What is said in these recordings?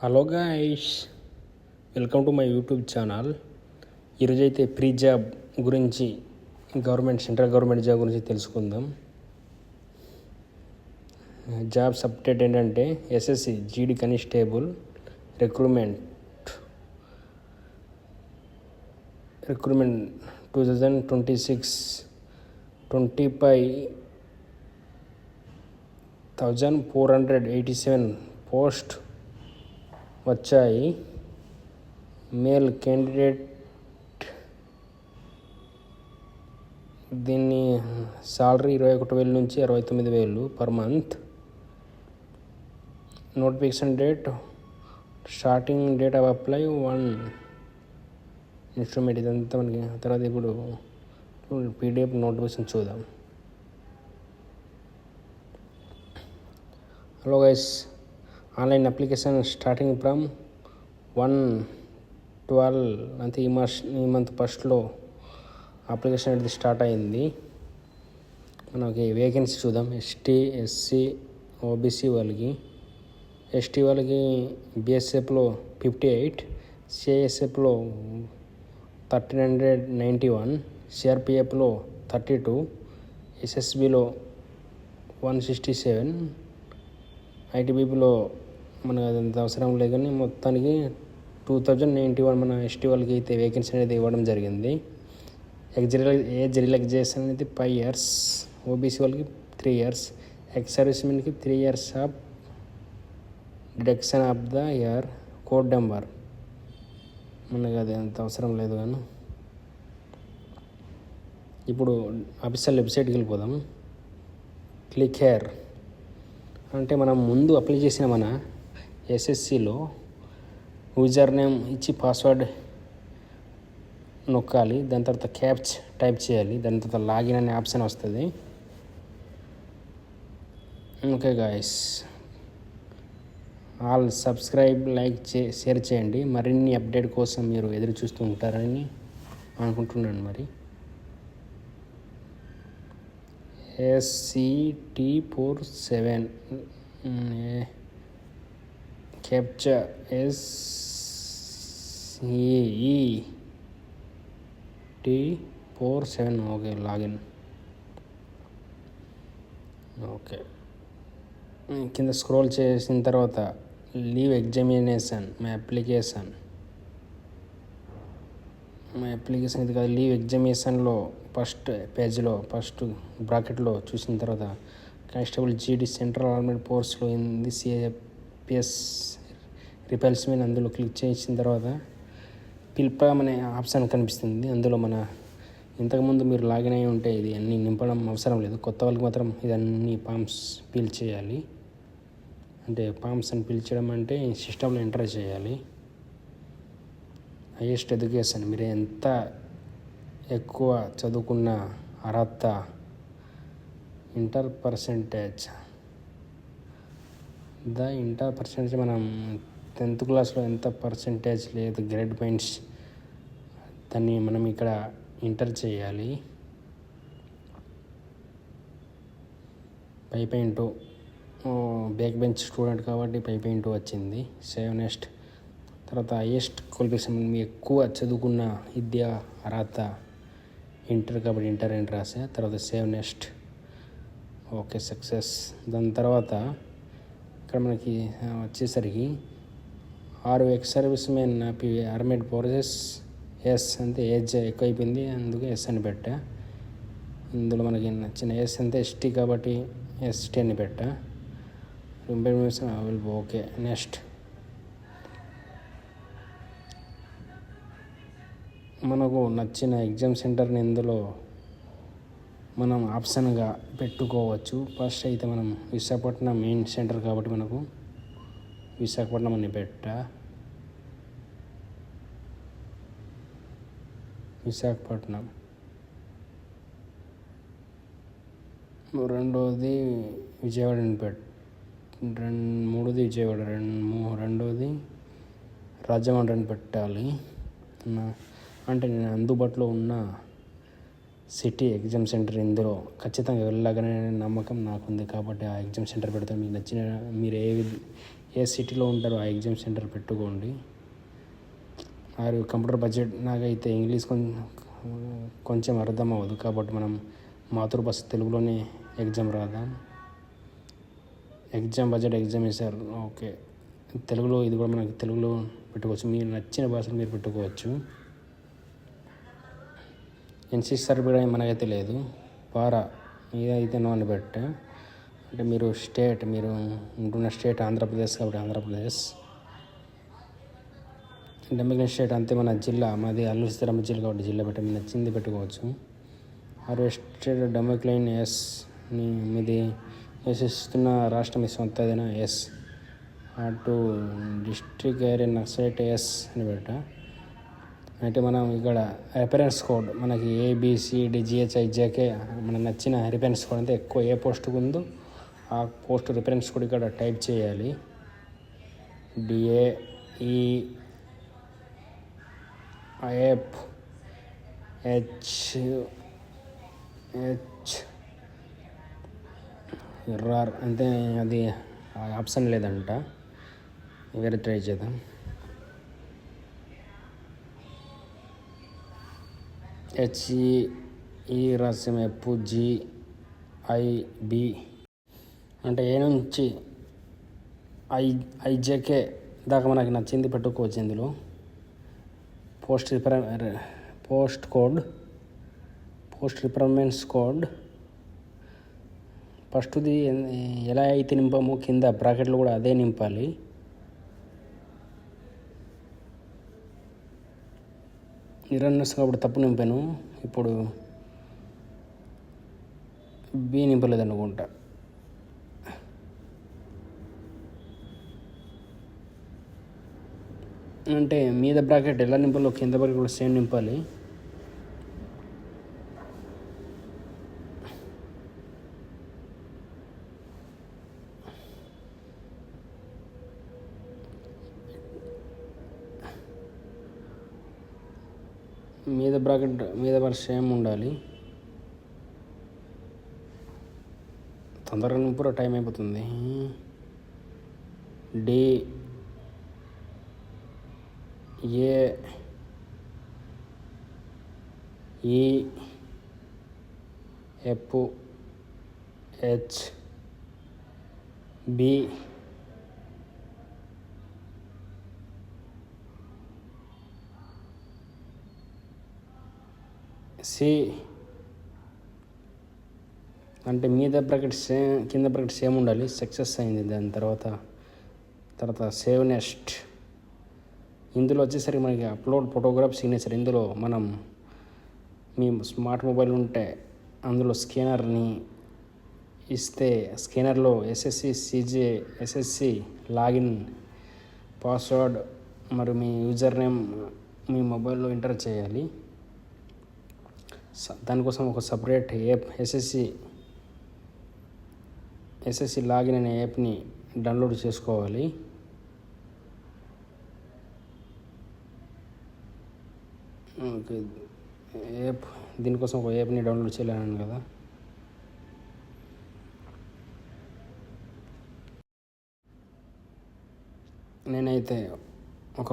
Hello guys, welcome to my YouTube channel. ఈరోజు అయితే pre job గురించి సెంట్రల్ గవర్నమెంట్ జాబ్ గురించి తెలుసుకుందాం. జాబ్స్ అప్డేట్ ఏంటంటే SSC GD constable recruitment 2026 25,487 post వచ్చాయి. మేల్ క్యాండిడేట్ దీన్ని సాలరీ 21,000 నుంచి 69,000 per month. Notification date, starting date of apply 1 instrument. ఇదంతా మనకి తర్వాత ఇప్పుడు పీడిఎఫ్ నోటిఫికేషన్ చూద్దాం. Hello guys, online application starting from 1/12 అంటే ఈ మంత్ ఫస్ట్లో అప్లికేషన్ అనేది స్టార్ట్ అయింది. మనకి వేకెన్సీ చూద్దాం. ఎస్టీ, ఎస్సీ, ఓబీసీ వాళ్ళకి. ఎస్టీ వాళ్ళకి బీఎస్ఎఫ్లో 58, సిఐఎస్ఎఫ్లో 1391, సిఆర్పిఎఫ్లో 32, ఎస్ఎస్బిలో 167, ఐటీబీపీలో మనకు అదంత అవసరం లేదు కానీ మొత్తానికి 2091 మన ఎస్టీ వాళ్ళకి అయితే వేకెన్సీ అనేది ఇవ్వడం జరిగింది. ఏజ్ రిలాక్సేషన్ అనేది 5 years, ఓబీసీ వాళ్ళకి 3 years, ఎక్స్ సర్వీస్మెన్కి 3 years of deduction of the year code number. మనకు అది అంత అవసరం లేదు కానీ ఇప్పుడు అఫీషియల్ వెబ్సైట్కి వెళ్ళిపోదాం. క్లిక్ హేర్ అంటే మనం ముందు అప్లై చేసిన మన ఎస్ఎస్సిలో యూజర్ నేమ్ ఇచ్చి పాస్వర్డ్ నొక్కాలి. దాని తర్వాత క్యాప్చ్ టైప్ చేయాలి. దాని తర్వాత లాగిన్ అనే ఆప్షన్ వస్తుంది. Okay guys, all subscribe, like share చేయండి. మరిన్ని అప్డేట్ కోసం మీరు ఎదురు చూస్తూ ఉంటారని అనుకుంటున్నాను. మరి SCT47 captcha SCT47. Okay, login. Okay, కింద స్క్రోల్ చేసిన తర్వాత లీవ్ ఎగ్జామినేషన్ మై అప్లికేషన్ ఇది కాదు. లీవ్ ఎగ్జామినేషన్లో ఫస్ట్ పేజ్లో ఫస్ట్ బ్రాకెట్లో చూసిన తర్వాత కానిస్టేబుల్ జీడీ సెంట్రల్ ఆర్మీ ఫోర్స్లో ఉంది సిఐపిఎస్ రిపల్స్మెన్. అందులో క్లిక్ చేసిన తర్వాత ఫిల్ఫామ్ అనే ఆప్షన్ కనిపిస్తుంది. అందులో మన ఇంతకుముందు మీరు లాగిన్ అయి ఉంటే ఇది అన్నీ నింపడం అవసరం లేదు. కొత్త వాళ్ళకి మాత్రం ఇదన్నీ ఫామ్స్ ఫిల్ చేయాలి. అంటే ఫామ్స్ అని ఫిల్ చేయడం అంటే సిస్టంలో ఎంటర్ చేయాలి. హైయెస్ట్ ఎడ్యుకేషన్, మీరు ఎంత ఎక్కువ చదువుకున్న అర్హత, ఇంటర్ పర్సెంటేజ్ మనం 10th క్లాస్లో ఎంత పర్సెంటేజ్ లేదు గ్రేడ్ పాయింట్స్ దాన్ని మనం ఇక్కడ ఎంటర్ చేయాలి. 5.2 బ్యాక్ బెంచ్ స్టూడెంట్ కాబట్టి 5.2 వచ్చింది. Save next. తర్వాత హైయెస్ట్ క్వాలిఫికేషన్, మీ ఎక్కువ చదువుకున్న విద్యా అర్హత ఇంటర్ కాబట్టి ఇంటర్ అని రాసా. తర్వాత సేవ్ నెక్స్ట్. Okay, success. దాని తర్వాత ఇక్కడ మనకి వచ్చేసరికి 6 ex service men armed forces ఎస్ అంటే ఏజ్ ఎక్కువ అయిపోయింది, అందుకే ఎస్ అని పెట్టా. ఇందులో మనకి నచ్చిన ఎస్ అంటే ఎస్టీ కాబట్టి ఎస్టీ అని పెట్టా. Okay, next. మనకు నచ్చిన ఎగ్జామ్ సెంటర్ని ఇందులో మనం ఆప్షన్గా పెట్టుకోవచ్చు. ఫస్ట్ అయితే మనం విశాఖపట్నం మెయిన్ సెంటర్ కాబట్టి మనకు విశాఖపట్నం అని పెట్టా. విశాఖపట్నం. రెండోది విజయవాడ అని మూడోది విజయవాడ, రెండోది రాజమండ్రి అని పెట్టాలి. అంటే నేను అందుబాటులో ఉన్న సిటీ ఎగ్జామ్ సెంటర్ ఇందులో ఖచ్చితంగా వెళ్ళగానే నమ్మకం నాకుంది కాబట్టి ఆ ఎగ్జామ్ సెంటర్ పెడతాను. మీకు నచ్చిన మీరు ఏ సిటీలో ఉంటారో ఆ ఎగ్జామ్ సెంటర్ పెట్టుకోండి. మరియు కంప్యూటర్ బడ్జెట్ నాకైతే ఇంగ్లీష్ కొంచెం అర్థం అవ్వదు, కాబట్టి మనం మాతృభాష తెలుగులోనే ఎగ్జామ్ రాద్దాం. ఎగ్జామ్ బడ్జెట్ ఎగ్జామ్ వేసారు, ఓకే. తెలుగులో ఇది కూడా మనకి తెలుగులో పెట్టుకోవచ్చు, మీరు నచ్చిన భాషలు మీరు పెట్టుకోవచ్చు. ఎన్సీ సర్టిఫికేట్ మనకైతే లేదు. పారా ఇదైతే నో అని పెట్టా. అంటే మీరు ఉంటున్న స్టేట్ ఆంధ్రప్రదేశ్ కాబట్టి ఆంధ్రప్రదేశ్. అంటే మిగిలిన స్టేట్ అంతే, మన జిల్లా మాది అల్లూరి సీతారామరాజు జిల్లా కాబట్టి జిల్లా పెట్టి మీరు నచ్చింది పెట్టుకోవచ్చు. ఆరు స్టేట్ డెమోక్లైన్ ఎస్, మీది నివసిస్తున్న రాష్ట్రం మీ సొంత ఏదైనా ఎస్. అటు డిస్ట్రిక్ట్ ఏరియా నక్సలైట్ ఎస్ అని పెట్టా. అంటే మనం ఇక్కడ రిఫరెన్స్ కోడ్ మనకి ABCDGHIJK మనకు నచ్చిన రిఫరెన్స్ కోడ్ అంతే, ఎక్కువ ఏ పోస్ట్కి ఉందో ఆ పోస్ట్ రిఫరెన్స్ కోడ్ ఇక్కడ టైప్ చేయాలి. DAEFHHRR అంతే, అది ఆప్షన్ లేదంట, వేరే ట్రై చేద్దాం. HE రాస్యం FGIB అంటే ఏ నుంచి IJK దాకా మనకి నచ్చింది పెట్టుకోవచ్చు. ఇందులో పోస్ట్ రిఫరెన్స్ కోడ్ ఫస్ట్ది ఎలా అయితే నింపామో కింద బ్రాకెట్లు కూడా అదే నింపాలి. నిరన్నస్ కాబట్టి తప్పు నింపాను. ఇప్పుడు B నింపలేదు అనుకుంటా. అంటే మీద బ్రాకెట్ ఎలా నింపాలో కింద బ్రాకెట్ కూడా సేమ్ నింపాలి. మీద బ్రాకెట్ సేమ్ ఉండాలి. తొందరగా నింపురా, టైం అయిపోతుంది. DAEFHB C అంటే మీద బ్రాకెట్ సేమ్ కింద బ్రాకెట్ సేమ్ ఉండాలి. సక్సెస్ అయింది. దాని తర్వాత సేవ్ నెక్స్ట్. ఇందులో వచ్చేసరికి మనకి అప్లోడ్ ఫోటోగ్రాఫ్ సిగ్నేచర్. ఇందులో మనం మీ స్మార్ట్ మొబైల్ ఉంటే అందులో స్కానర్ని ఇస్తే స్కానర్లో SSC లాగిన్ పాస్వర్డ్ మరియు మీ యూజర్ నేమ్ మీ మొబైల్లో ఎంటర్ చేయాలి. దానికోసం ఒక సపరేట్ యాప్ SSC లాగిన్ అనే యాప్ని డౌన్లోడ్ చేసుకోవాలి. ఓకే, యాప్ దీనికోసం ఒక యాప్ని డౌన్లోడ్ చేయాలన్నాను కదా. నేనైతే ఒక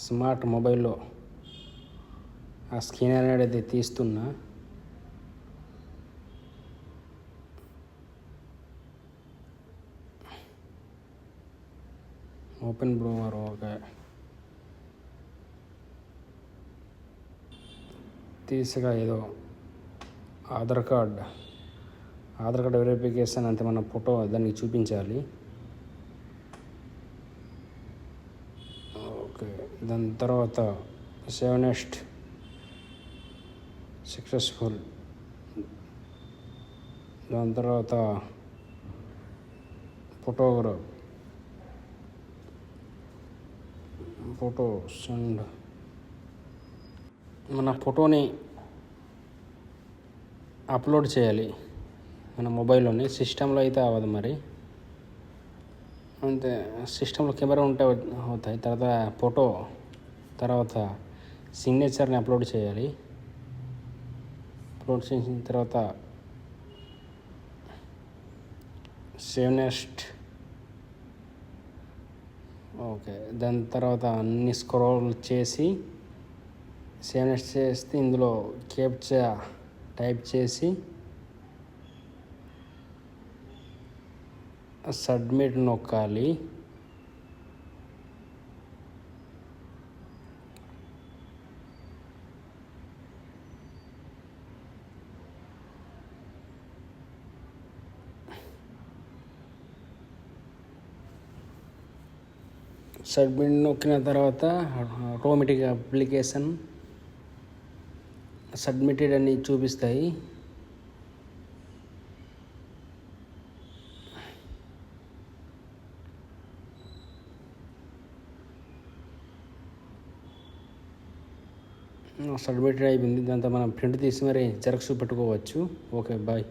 స్మార్ట్ మొబైల్లో ఆ స్కానర్ అనేది తీస్తున్నా. Open browser, okay. తీసుగా ఏదో ఆధార్ కార్డ్ వెరిఫికేషన్ అంతే, మన ఫోటో దానికి చూపించాలి. ఓకే, దాని తర్వాత సేవ్ నెక్స్ట్. సక్సెస్ఫుల్. దాని తర్వాత ఫోటో సెండ్. మన ఫోటోని అప్లోడ్ చేయాలి మన మొబైల్లోని. సిస్టంలో అయితే అవ్వదు మరి, అంతే. సిస్టంలో కెమెరా ఉంటే అవుతాయి. తర్వాత సిగ్నేచర్ని అప్లోడ్ చేయాలి. అప్లోడ్ చేసిన తర్వాత సేవ్ నెక్స్ట్. ఓకే, దాని తర్వాత అన్ని స్క్రోల్ చేసి సేవ్ నెక్స్ట్ చేస్తే ఇందులో క్యాప్చా టైప్ చేసి సబ్మిట్ నొక్కాలి. సబ్మిట్ నొక్కిన తర్వాత ఆటోమేటిక్గా అప్లికేషన్ సబ్మిటెడ్ అని చూపిస్తాయి. సబ్మిటెడ్ అయిపోయింది. దాంతో మనం ప్రింట్ తీసి మరి జెరాక్స్ పెట్టుకోవచ్చు. Okay, bye.